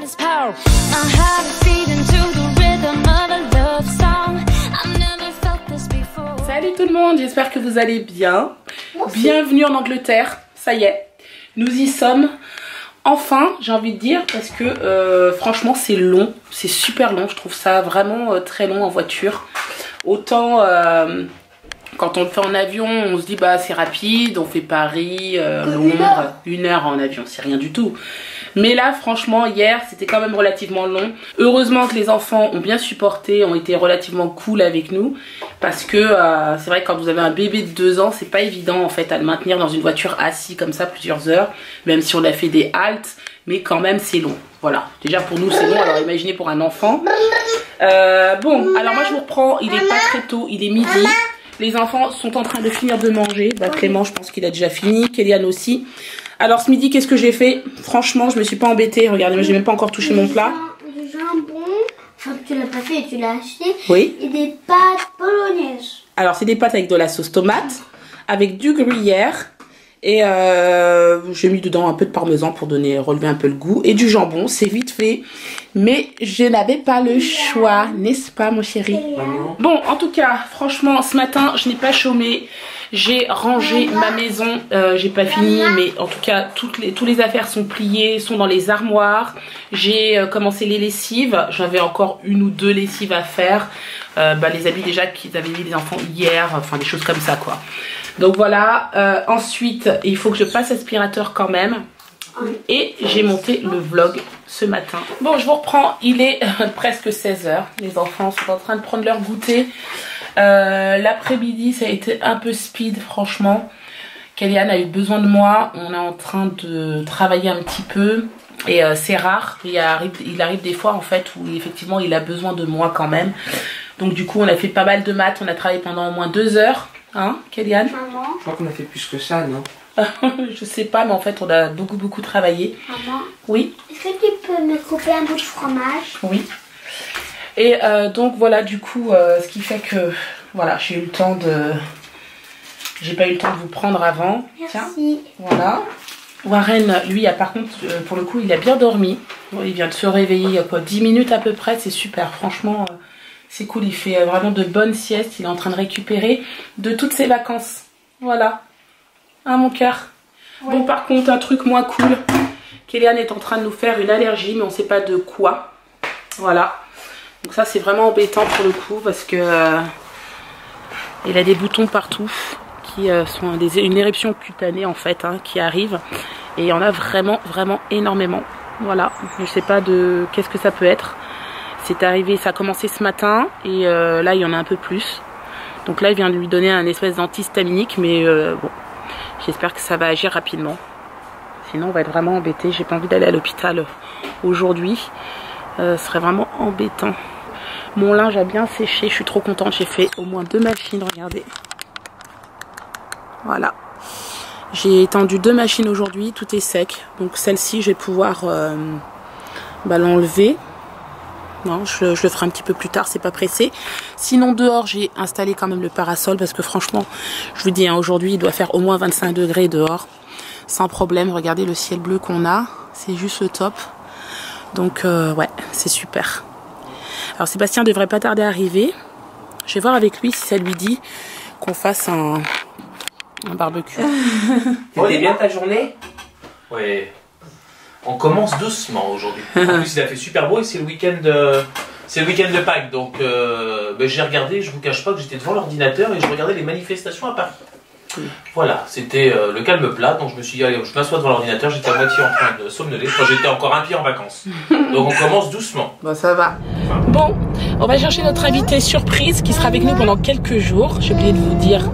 its power. My heart is beating to the rhythm of a love song. I've never felt this before. Salut tout le monde, j'espère que vous allez bien. Bienvenue en Angleterre, ça y est, nous y sommes. Enfin, j'ai envie de dire, parce que franchement c'est long, c'est super long, je trouve ça vraiment très long en voiture. Autant quand on le fait en avion, on se dit bah c'est rapide, on fait Paris, Londres, 1 heure en avion, c'est rien du tout. Mais là franchement hier c'était quand même relativement long. Heureusement que les enfants ont bien supporté, ont été relativement cool avec nous. Parce que c'est vrai que quand vous avez un bébé de 2 ans, c'est pas évident en fait à le maintenir dans une voiture assis comme ça plusieurs heures. Même si on a fait des haltes, mais quand même c'est long. Voilà, déjà pour nous c'est long, alors imaginez pour un enfant. Bon, alors moi je vous reprends, il est pas très tôt, il est midi. Les enfants sont en train de finir de manger. Bah, Clément, je pense qu'il a déjà fini. Kéliane aussi. Alors, ce midi, qu'est-ce que j'ai fait? Franchement, je me suis pas embêtée. Regardez, moi, j'ai même pas encore touché mon plat. Du jambon. Enfin, tu l'as pas fait, tu l'as acheté. Oui. Et des pâtes bolognaises. Alors, c'est des pâtes avec de la sauce tomate, avec du gruyère. Et j'ai mis dedans un peu de parmesan pour relever un peu le goût. Et du jambon, c'est vite fait. Mais je n'avais pas le choix, n'est-ce pas mon chéri? Bon, en tout cas, franchement, ce matin, je n'ai pas chômé. J'ai rangé ma maison. J'ai pas fini, mais en tout cas, toutes les affaires sont pliées, sont dans les armoires. J'ai commencé les lessives. J'avais encore 1 ou 2 lessives à faire. Les habits déjà qu'ils avaient mis les enfants hier. Enfin, des choses comme ça, quoi. Donc voilà, ensuite il faut que je passe aspirateur quand même. Et j'ai monté le vlog ce matin. Bon, je vous reprends, il est presque 16 h. Les enfants sont en train de prendre leur goûter. L'après-midi ça a été un peu speed franchement. Kéliane a eu besoin de moi, on est en train de travailler un petit peu. Et c'est rare, il arrive des fois en fait où effectivement il a besoin de moi quand même. Donc du coup on a fait pas mal de maths, on a travaillé pendant au moins 2 heures. Hein, Kéliane? Maman. Je crois qu'on a fait plus que ça, non? Je sais pas, mais en fait, on a beaucoup travaillé. Maman. Oui. Est-ce que tu peux me couper un bout de fromage? Oui. Et donc voilà, du coup, ce qui fait que voilà, j'ai eu le temps de. J'ai pas eu le temps de vous prendre avant. Merci. Tiens, voilà. Warren, lui, par contre, pour le coup, il a bien dormi. Il vient de se réveiller il y a quoi, 10 minutes à peu près, c'est super. Franchement. C'est cool, il fait vraiment de bonnes siestes. Il est en train de récupérer de toutes ses vacances. Voilà. Hein, mon cœur? Ouais. Bon, par contre, un truc moins cool. Kéliane est en train de nous faire une allergie, mais on ne sait pas de quoi. Voilà. Donc ça, c'est vraiment embêtant pour le coup, parce que il a des boutons partout qui sont une éruption cutanée, en fait, hein, qui arrive. Et il y en a vraiment énormément. Voilà. Je ne sais pas de qu'est-ce que ça peut être. C'est arrivé, ça a commencé ce matin et là il y en a un peu plus. Donc là il vient de lui donner un espèce d'antihistaminique, mais bon, j'espère que ça va agir rapidement. Sinon on va être vraiment embêté. J'ai pas envie d'aller à l'hôpital aujourd'hui. Ce serait vraiment embêtant. Mon linge a bien séché, je suis trop contente. J'ai fait au moins 2 machines, regardez. Voilà. J'ai étendu 2 machines aujourd'hui, tout est sec. Donc celle-ci je vais pouvoir l'enlever. Non, je le ferai un petit peu plus tard, c'est pas pressé. Sinon dehors, j'ai installé quand même le parasol parce que franchement, je vous dis, hein, aujourd'hui, il doit faire au moins 25 degrés dehors. Sans problème, regardez le ciel bleu qu'on a. C'est juste le top. Donc, ouais, c'est super. Alors, Sébastien devrait pas tarder à arriver. Je vais voir avec lui si ça lui dit qu'on fasse un barbecue. C'était bien ta journée? Ouais. On commence doucement aujourd'hui. En plus, il a fait super beau et c'est le week-end de Pâques. Donc, j'ai regardé, je vous cache pas que j'étais devant l'ordinateur et je regardais les manifestations à Paris. Voilà, c'était le calme plat. Donc, je me suis dit, allez, je m'assois devant l'ordinateur. J'étais à moitié en train de somnoler. Enfin, j'étais encore un pied en vacances. Donc, on commence doucement. Bon, ça va. Bon, on va chercher notre invité surprise qui sera avec nous pendant quelques jours. J'ai oublié de vous dire.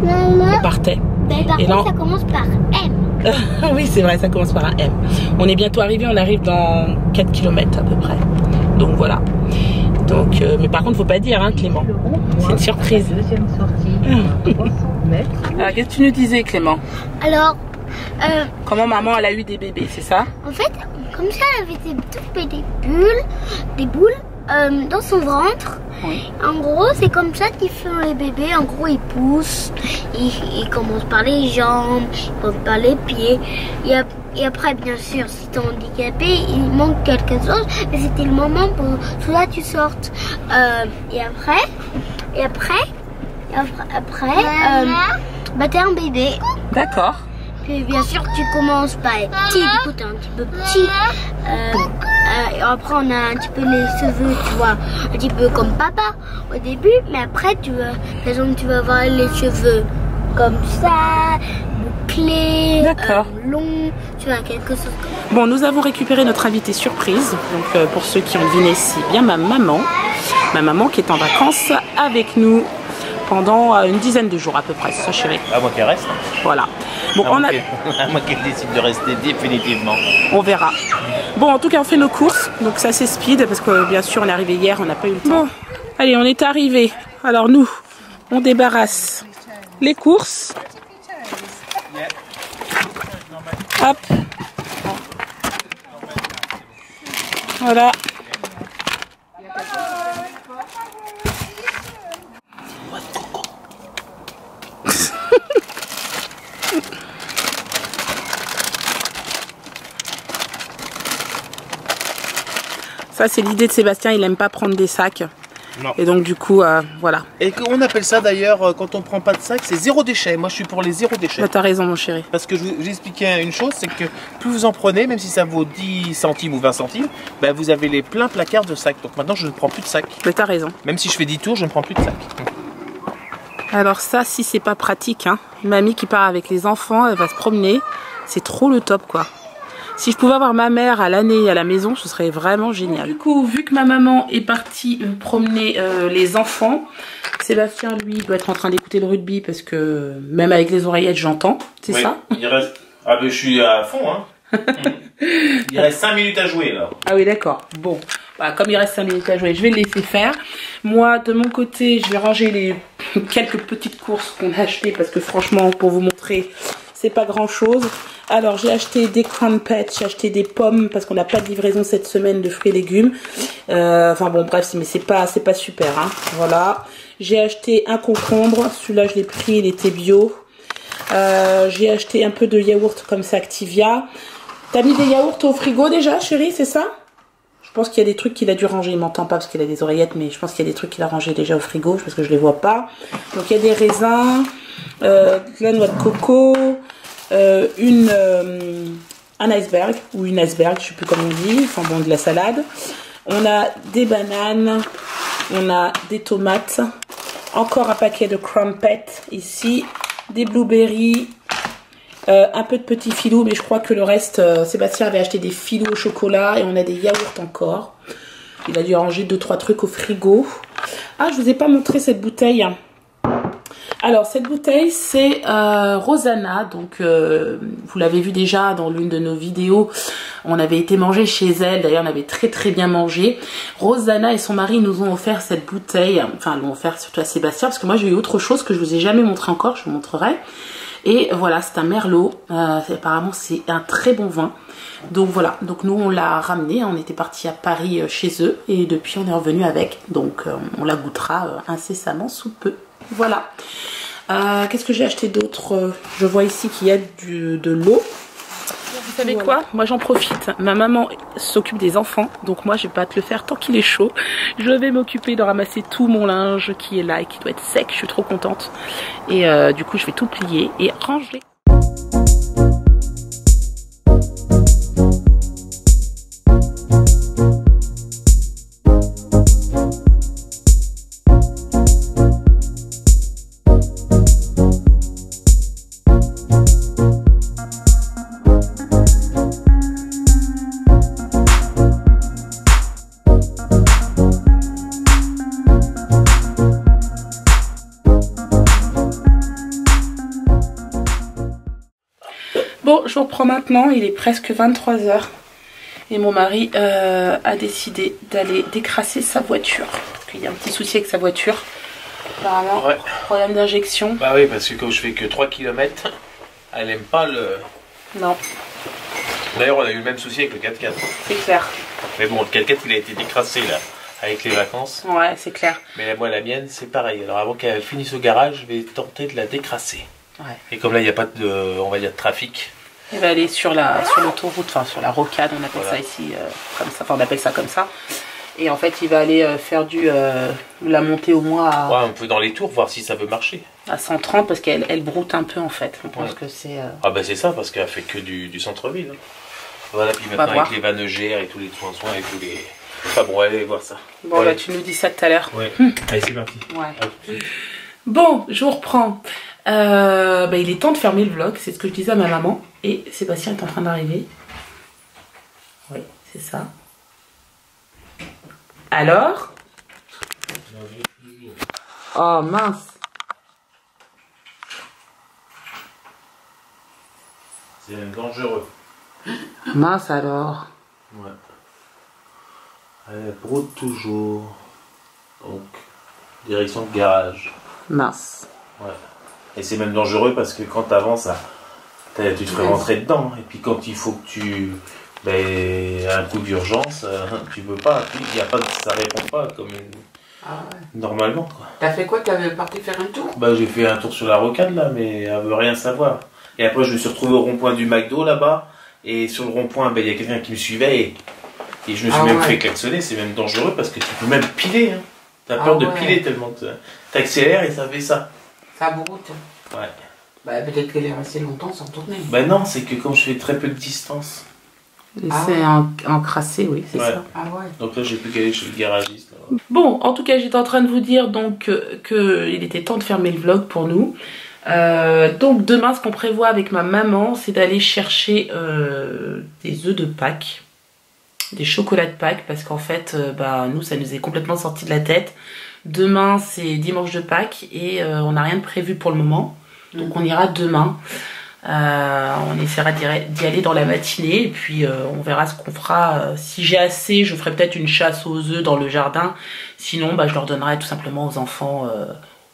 On partait. Mais par contre, ça commence par M. Oui, c'est vrai, ça commence par un M. On est bientôt arrivé, on arrive dans 4 km à peu près. Donc voilà. Donc, mais par contre, faut pas dire, hein, Clément. C'est une surprise. Alors, qu'est-ce que tu nous disais, Clément? Alors, comment maman, elle a eu des bébés, c'est ça? En fait, comme ça, elle avait des boules dans son ventre. Oui. En gros, c'est comme ça qu'ils font les bébés. En gros, ils poussent, ils commencent par les jambes, ils commencent par les pieds. Il y a Et après, bien sûr, si t'es handicapé, il manque quelque chose, mais c'était le moment pour que là tu sortes. Et après, bah t'es un bébé. D'accord. Puis bien sûr, tu commences par être petit, du coup t'es un petit peu petit. Et après, on a un petit peu les cheveux, tu vois, un petit peu comme papa au début, mais après, par exemple, tu vas avoir les cheveux comme ça, bouclés, longs, tu vois, quelque chose comme ça. Bon, nous avons récupéré notre invité surprise. Donc, pour ceux qui ont deviné, c'est bien ma maman. Ma maman qui est en vacances avec nous pendant une dizaine de jours à peu près, c'est ça chérie? À moi qui reste. Voilà. Bon, à moi qu'elle décide de rester définitivement. On verra. Bon, en tout cas, on fait nos courses. Donc ça, c'est speed parce que bien sûr, on est arrivé hier, on n'a pas eu le temps. Bon, allez, on est arrivé. Alors nous, on débarrasse les courses. Hop. Voilà. Ça, c'est l'idée de Sébastien, il aime pas prendre des sacs. Non. Et donc du coup, voilà. Et on appelle ça d'ailleurs, quand on prend pas de sac, c'est zéro déchet. Moi je suis pour les zéro déchet. Bah, t'as raison mon chéri. Parce que je vous expliquais une chose, c'est que plus vous en prenez, même si ça vaut 10 centimes ou 20 centimes, bah, vous avez les pleins placards de sacs. Donc maintenant je ne prends plus de sac. Mais t'as raison. Même si je fais 10 tours, je ne prends plus de sac. Alors ça, si c'est pas pratique, hein. Une mamie qui part avec les enfants, elle va se promener, c'est trop le top quoi. Si je pouvais avoir ma mère à l'année à la maison, ce serait vraiment génial. Du coup, vu que ma maman est partie promener les enfants, Sébastien, lui, doit être en train d'écouter le rugby parce que même avec les oreillettes, j'entends. C'est ça? Il reste... Ah ben je suis à fond, hein. Il reste 5 minutes à jouer, là. Ah oui, d'accord. Bon, bah, comme il reste 5 minutes à jouer, je vais le laisser faire. Moi, de mon côté, je vais ranger les quelques petites courses qu'on a achetées parce que franchement, pour vous montrer, c'est pas grand-chose. Alors, j'ai acheté des crumpets, j'ai acheté des pommes parce qu'on n'a pas de livraison cette semaine de fruits et légumes. Enfin bon, bref, mais c'est pas super, hein. Voilà. J'ai acheté un concombre. Celui-là, je l'ai pris, il était bio. J'ai acheté un peu de yaourt comme ça, Activia. T'as mis des yaourts au frigo déjà, chérie, c'est ça? Je pense qu'il y a des trucs qu'il a dû ranger. Il m'entend pas parce qu'il a des oreillettes, mais je pense qu'il y a des trucs qu'il a rangé déjà au frigo parce que je les vois pas. Donc il y a des raisins, de la noix de coco, un iceberg ou une iceberg, je sais plus comment on dit. Enfin bon, de la salade. On a des bananes, on a des tomates, encore un paquet de crumpets ici, des blueberries. Un peu de petits filous, mais je crois que le reste, Sébastien avait acheté des filous au chocolat et on a des yaourts encore. Il a dû ranger 2-3 trucs au frigo. Ah, je vous ai pas montré cette bouteille. Alors, cette bouteille, c'est Rosanna. Donc, vous l'avez vu déjà dans l'une de nos vidéos. On avait été manger chez elle. D'ailleurs, on avait très bien mangé. Rosanna et son mari nous ont offert cette bouteille. Enfin, l'ont offert surtout à Sébastien. Parce que moi, j'ai eu autre chose que je vous ai jamais montré encore. Je vous montrerai. Et voilà, c'est un merlot. Apparemment, c'est un très bon vin. Donc voilà, donc nous on l'a ramené. On était parti à Paris chez eux et depuis on est revenu avec. Donc on la goûtera incessamment sous peu. Voilà. Qu'est-ce que j'ai acheté d'autre? Je vois ici qu'il y a de l'eau. Vous savez quoi? Moi j'en profite. Ma maman s'occupe des enfants, donc moi je vais pas te le faire tant qu'il est chaud. Je vais m'occuper de ramasser tout mon linge qui est là et qui doit être sec. Je suis trop contente. Et du coup je vais tout plier et ranger. Bon, je vous reprends maintenant, il est presque 23 h et mon mari a décidé d'aller décrasser sa voiture. Parce qu'il y a un petit souci avec sa voiture. Apparemment, ouais. Problème d'injection. Bah oui, parce que comme je fais que 3 km, elle aime pas le... Non. D'ailleurs, on a eu le même souci avec le 4x4. C'est clair. Mais bon, le 4x4, il a été décrassé là, avec les vacances. Ouais, c'est clair. Mais moi, la mienne, c'est pareil. Alors avant qu'elle finisse au garage, je vais tenter de la décrasser. Ouais. Et comme là, il n'y a pas de, on va dire, de trafic, Il va aller sur l'autoroute, enfin sur la rocade, on appelle ça ici comme ça, enfin on appelle ça comme ça. Et en fait, il va aller faire la montée au moins à... Ouais, on peut dans les tours voir si ça peut marcher. À 130 parce qu'elle broute un peu en fait. On pense que c'est... Ah bah c'est ça, parce qu'elle fait que du centre-ville. Hein. Voilà, puis maintenant avec les vannes GR et tous les soins et tous les... Enfin bon, allez voir ça. Bon, bah tu nous dis ça tout à l'heure. Ouais, allez c'est parti. Ouais. Bon, je vous reprends. Bah, il est temps de fermer le vlog, c'est ce que je disais à ma maman. Et Sébastien est en train d'arriver. Oui, c'est ça. Alors? Oh mince. C'est même dangereux. Mince alors. Ouais. Elle broute toujours. Donc, direction de garage. Mince. Ouais. Et c'est même dangereux parce que quand t'avances, tu te ferais rentrer dedans. Et puis quand il faut que tu... un coup d'urgence, tu peux pas. Il y a pas ça répond pas comme normalement. T'as fait quoi? T'avais parti faire un tour? Bah j'ai fait un tour sur la rocade là, mais elle veut rien savoir. Et après je me suis retrouvé au rond-point du McDo là-bas. Et sur le rond-point, il y a quelqu'un qui me suivait et je me suis même fait klaxonner. C'est même dangereux parce que tu peux même piler. Hein. T'as peur de piler tellement t'accélères et ça fait ça. Ça broute. Ouais. Bah peut-être qu'elle est restée longtemps sans tourner. Bah non, c'est que comme je fais très peu de distance. C'est encrassé, oui, c'est ça. Ah ouais. Donc là, j'ai plus qu'à aller chez le garagiste. Là. Bon, en tout cas, j'étais en train de vous dire donc qu'il était temps de fermer le vlog pour nous. Donc demain, ce qu'on prévoit avec ma maman, c'est d'aller chercher des œufs de Pâques, des chocolats de Pâques, parce qu'en fait, nous, ça nous est complètement sorti de la tête. Demain, c'est dimanche de Pâques et on n'a rien de prévu pour le moment. Donc on ira demain. On essaiera d'y aller dans la matinée et puis on verra ce qu'on fera. Si j'ai assez, je ferai peut-être une chasse aux œufs dans le jardin. Sinon, je leur donnerai tout simplement aux enfants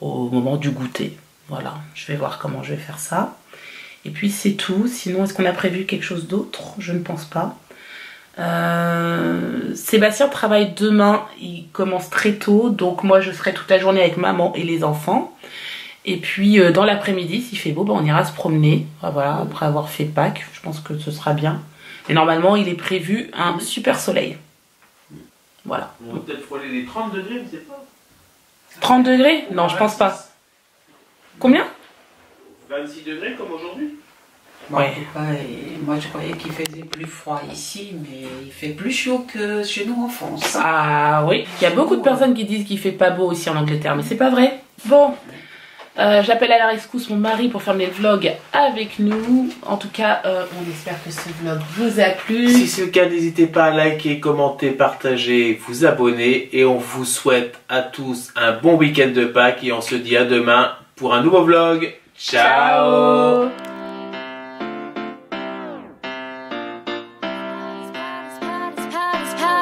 au moment du goûter. Voilà, je vais voir comment je vais faire ça. Et puis c'est tout. Sinon, est-ce qu'on a prévu quelque chose d'autre? Je ne pense pas. Sébastien travaille demain, il commence très tôt. Donc moi, je serai toute la journée avec maman et les enfants. Et puis dans l'après-midi, s'il fait beau, on ira se promener. Voilà, après avoir fait Pâques, je pense que ce sera bien. Et normalement, il est prévu un super soleil. Voilà. On va peut-être frôler les 30 degrés, je ne sais pas. 30 degrés? Non, je pense pas. Combien? 26 degrés comme aujourd'hui. Ouais. Moi, je croyais qu'il faisait plus froid ici, mais il fait plus chaud que chez nous en France. Ah oui, il y a beaucoup de personnes qui disent qu'il fait pas beau ici en Angleterre, mais c'est pas vrai. Bon. J'appelle à la rescousse mon mari pour faire les vlogs avec nous. En tout cas, on espère que ce vlog vous a plu. Si c'est le cas, n'hésitez pas à liker, commenter, partager, vous abonner. Et on vous souhaite à tous un bon week-end de Pâques. Et on se dit à demain pour un nouveau vlog. Ciao.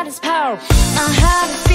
I have a